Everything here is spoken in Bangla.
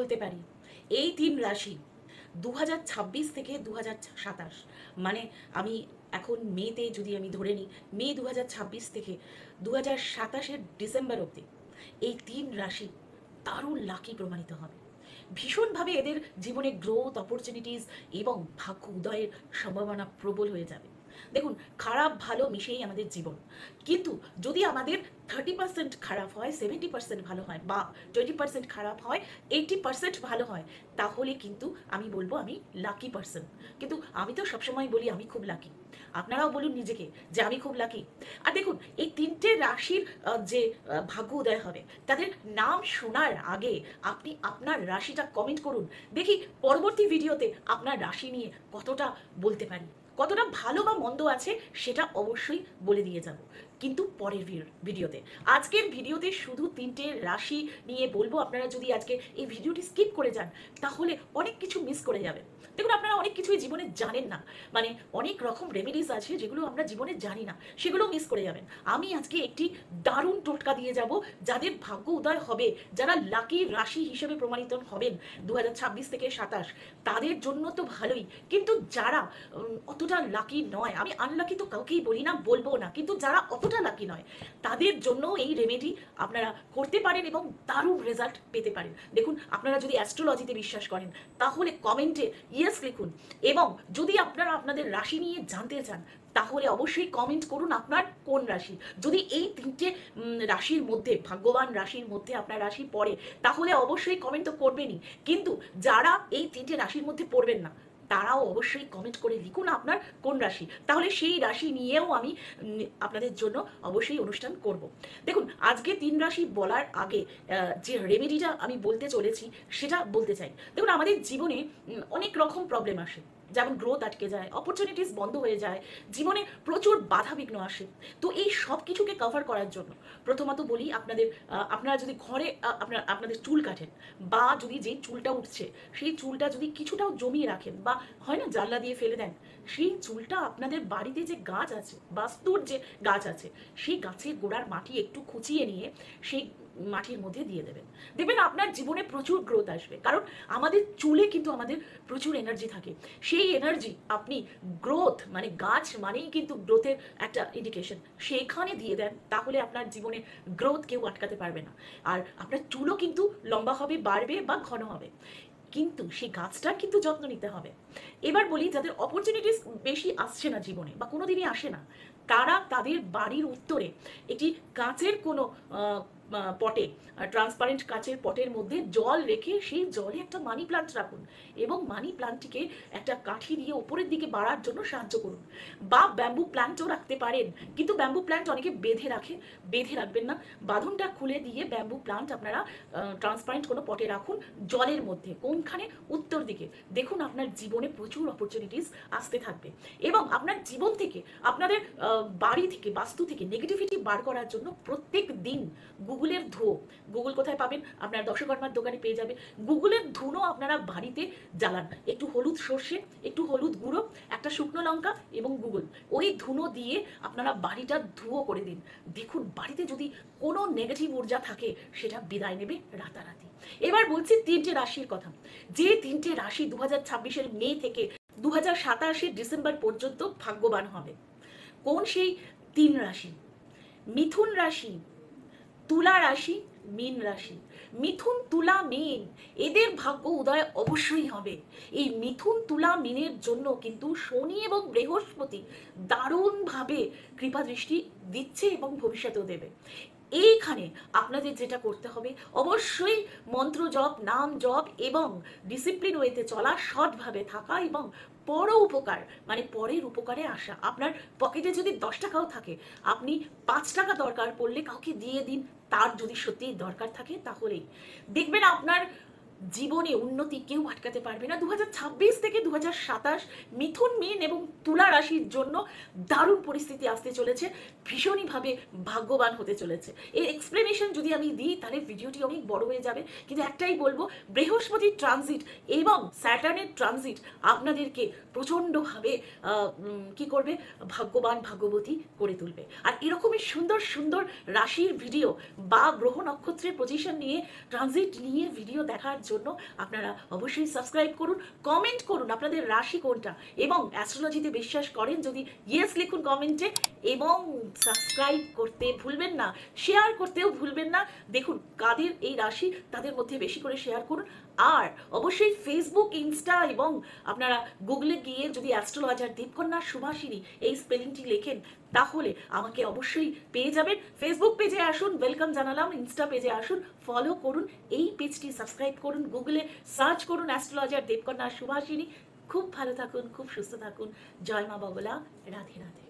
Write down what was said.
বলতে পারি এই তিন রাশি 2026 থেকে 2027, মানে আমি এখন মেতে যদি আমি ধরে নিই, মে 2026 থেকে 2027-এর ডিসেম্বর অবধি এই তিন রাশি দারুণ লাকি প্রমাণিত হবে। ভীষণভাবে এদের জীবনে গ্রোথ, অপরচুনিটিস এবং ভাগ্য উদয়ের সম্ভাবনা প্রবল হয়ে যাবে। দেখুন, খারাপ ভালো মিশেই আমাদের জীবন, কিন্তু যদি আমাদের 30% খারাপ হয়, 70% ভালো হয়, বা 20% খারাপ হয়, 80% ভালো হয়, তাহলে কিন্তু আমি বলবো আমি লাকি পার্সন। কিন্তু আমি তো সবসময় বলি আমি খুব লাকি, আপনারাও বলুন নিজেকে যে আমি খুব লাকি। আর দেখুন, এই তিনটে রাশির যে ভাগ্য উদয় হবে, তাদের নাম শোনার আগে আপনি আপনার রাশিটা কমেন্ট করুন। দেখি পরবর্তী ভিডিওতে আপনার রাশি নিয়ে কতটা বলতে পারি, কতটা ভালো বা মন্দ আছে সেটা অবশ্যই বলে দিয়ে যাব, কিন্তু পরের ভিডিওতে। আজকের ভিডিওতে শুধু তিনটে রাশি নিয়ে বলবো। আপনারা যদি আজকে এই ভিডিওটি স্কিপ করে যান, তাহলে অনেক কিছু মিস করে যাবেন। দেখুন, আপনারা অনেক কিছুই জীবনে জানেন না, মানে অনেক রকম রেমেডিস আছে যেগুলো আমরা জীবনে জানি না, সেগুলো মিস করে যাবেন। আমি আজকে একটি দারুণ টোটকা দিয়ে যাব, যাদের ভাগ্য উদয় হবে, যারা লাকি রাশি হিসেবে প্রমাণিত হবেন 2026 থেকে 27, তাদের জন্য তো ভালোই, কিন্তু যারা অতটা লাকি নয়, আমি আনলাকি তো কাউকেই বলি না, বলবো না, কিন্তু যারা অতটা লাকি নয়, তাদের জন্য এই রেমেডি আপনারা করতে পারেন এবং দারুণ রেজাল্ট পেতে পারেন। দেখুন, আপনারা যদি অ্যাস্ট্রোলজিতে বিশ্বাস করেন, তাহলে কমেন্টে ইয়েস লিখুন, এবং যদি আপনারা আপনাদের রাশি নিয়ে জানতে চান, তাহলে অবশ্যই কমেন্ট করুন আপনার কোন রাশি। যদি এই তিনটে রাশির মধ্যে, ভাগ্যবান রাশির মধ্যে আপনার রাশি পড়ে, তাহলে অবশ্যই কমেন্ট তো করবেনই, কিন্তু যারা এই তিনটে রাশির মধ্যে পড়বেন না, তারাও অবশ্যই কমেন্ট করে লিখুন আপনার কোন রাশি, তাহলে সেই রাশি নিয়েও আমি আপনাদের জন্য অবশ্যই অনুষ্ঠান করব। দেখুন, আজকে তিন রাশি বলার আগে যে রেমেডিটা আমি বলতে চলেছি সেটা বলতে চাই। দেখুন, আমাদের জীবনে অনেক রকম প্রবলেম আসে, যেমন গ্রোথ আটকে যায়, অপরচুনিটিস বন্ধ হয়ে যায়, জীবনে প্রচুর বাধা বিঘ্ন আসে। তো এই সব কিছুকে কভার করার জন্য প্রথমত বলি, আপনারা যদি ঘরে আপনাদের চুল কাটেন, বা যদি যে চুলটা উঠছে সেই চুলটা যদি কিছুটাও জমিয়ে রাখেন, বা হয় না জানলা দিয়ে ফেলে দেন, সেই চুলটা আপনাদের বাড়িতে যে গাছ আছে, বাস্তুর যে গাছ আছে, সেই গাছের গোড়ার মাটি একটু খুঁচিয়ে নিয়ে সেই মাটির মধ্যে দিয়ে দেবেন। দেখবেন আপনার জীবনে প্রচুর গ্রোথ আসবে, কারণ আমাদের চুলে কিন্তু আমাদের প্রচুর এনার্জি থাকে। সেই এনার্জি আপনি গ্রোথ, মানে গাছ মানেই কিন্তু গ্রোথের একটা ইন্ডিকেশন, সেইখানে দিয়ে দেন, তাহলে আপনার জীবনে গ্রোথ কেউ আটকাতে পারবে না। আর আপনার চুলও কিন্তু লম্বা হবে, বাড়বে বা ঘন হবে, কিন্তু সেই গাছটার কিন্তু যত্ন নিতে হবে। এবার বলি, যাদের অপরচুনিটিস বেশি আসছে না জীবনে, বা কোনোদিনই আসে না, তারা তাদের বাড়ির উত্তরে একটি কাঁচের কোনো পটে, ট্রান্সপারেন্ট কাঁচের পটের মধ্যে জল রেখে সেই জলে একটা মানি প্লান্ট রাখুন, এবং মানি প্লান্টটিকে একটা কাঠি দিয়ে উপরের দিকে বাড়ার জন্য সাহায্য করুন। বা ব্যাম্বু প্ল্যান্টও রাখতে পারেন, কিন্তু ব্যাম্বু প্ল্যান্ট অনেকে বেঁধে রাখে, বেঁধে রাখবেন না, বাঁধনটা খুলে দিয়ে ব্যাম্বু প্লান্ট আপনারা ট্রান্সপারেন্ট কোনো পটে রাখুন, জলের মধ্যে, কোনখানে, উত্তর দিকে। দেখুন, আপনার জীবনে প্রচুর অপরচুনিটিস আসতে থাকবে, এবং আপনার জীবন থেকে, আপনাদের বাড়ি থেকে, বাস্তু থেকে নেগেটিভিটি বার করার জন্য প্রত্যেক দিন গুগলের ধুয়ো, গুগল কোথায় পাবেন, আপনার দশকর্মার দোকানে পেয়ে যাবে, গুগলের ধুনো আপনারা বাড়িতে জ্বালান, একটু হলুদ সর্ষে, একটু হলুদ গুঁড়ো, একটা শুকনো লঙ্কা এবং গুগল, ওই ধুনো দিয়ে আপনারা বাড়িটা ধুয়ো করে দিন। দেখুন, বাড়িতে যদি কোনো নেগেটিভ ঊর্জা থাকে, সেটা বিদায় নেবে রাতারাতি। এবার বলছি তিনটে রাশির কথা, যে তিনটে রাশি 2026-এর মে থেকে 2027-এর ডিসেম্বর পর্যন্ত ভাগ্যবান হবে। কোন সেই তিন রাশি? মিথুন রাশি, তুলা রাশি, মীন রাশি। মিথুন, তুলা, মীন, এদের ভাগ্য উদয় অবশ্যই হবে। এই মিথুন, তুলা, মীনের জন্য কিন্তু শনি এবং বৃহস্পতি দারুণভাবে কৃপা দৃষ্টি দিচ্ছে এবং ভবিষ্যতেও দেবে। এইখানে আপনাদের যেটা করতে হবে, অবশ্যই মন্ত্র জপ, নাম জপ এবং ডিসিপ্লিন ওয়েতে চলা, সৎভাবে থাকা, এবং পর উপকার, মানে পরের উপকারে আসা। আপনার পকেটে যদি 10 টাকাও থাকে, আপনি 5 টাকা দরকার পড়লে কাউকে দিয়ে দিন, তার যদি সত্যিই দরকার থাকে, তাহলেই দেখবেন আপনার জীবনে উন্নতি কেউ আটকাতে পারবে না। 2026 থেকে 2027 মিথুন, মীন এবং তুলা রাশির জন্য দারুণ পরিস্থিতি আসতে চলেছে, ভীষণইভাবে ভাগ্যবান হতে চলেছে। এর এক্সপ্লেনেশন যদি আমি দিই, তাহলে ভিডিওটি অনেক বড় হয়ে যাবে, কিন্তু একটাই বলবো, বৃহস্পতির ট্রানজিট এবং স্যাটার্নের ট্রানজিট আপনাদেরকে প্রচণ্ডভাবে কি করবে, ভাগ্যবান, ভাগ্যবতী করে তুলবে। আর এরকমই সুন্দর সুন্দর রাশির ভিডিও বা গ্রহ নক্ষত্রের পজিশন নিয়ে, ট্রানজিট নিয়ে ভিডিও দেখার জন্য আপনারা অবশ্যই সাবস্ক্রাইব করুন, কমেন্ট করুন আপনাদের রাশি কোনটা, এবং অ্যাস্ট্রোলজিতে বিশ্বাস করেন যদি ইয়েস লিখুন কমেন্টে, এবং সাবস্ক্রাইব করতে ভুলবেন না, শেয়ার করতেও ভুলবেন না। দেখুন কাদের এই রাশি তাদের মধ্যে বেশি করে শেয়ার করুন। আর অবশ্যই ফেসবুক, ইনস্টা এবং আপনারা গুগলে গিয়ে যদি অ্যাস্ট্রোলজার দীপকন্যা সুভাষিনী এই স্পেলিংটি লেখেন তাহলে আমাকে অবশ্যই পেয়ে যাবেন। ফেসবুক পেজে আসুন, ওয়েলকাম জানালাম। ইনস্টা পেজে আসুন, ফলো করুন, এই পেজটি সাবস্ক্রাইব করুন, গুগলে সার্চ করুন অ্যাস্ট্রোলজার দীপকন্যা সুভাষিনী। খুব ভালো থাকুন, খুব সুস্থ থাকুন। জয় মা বগলা, রাধে রাধে।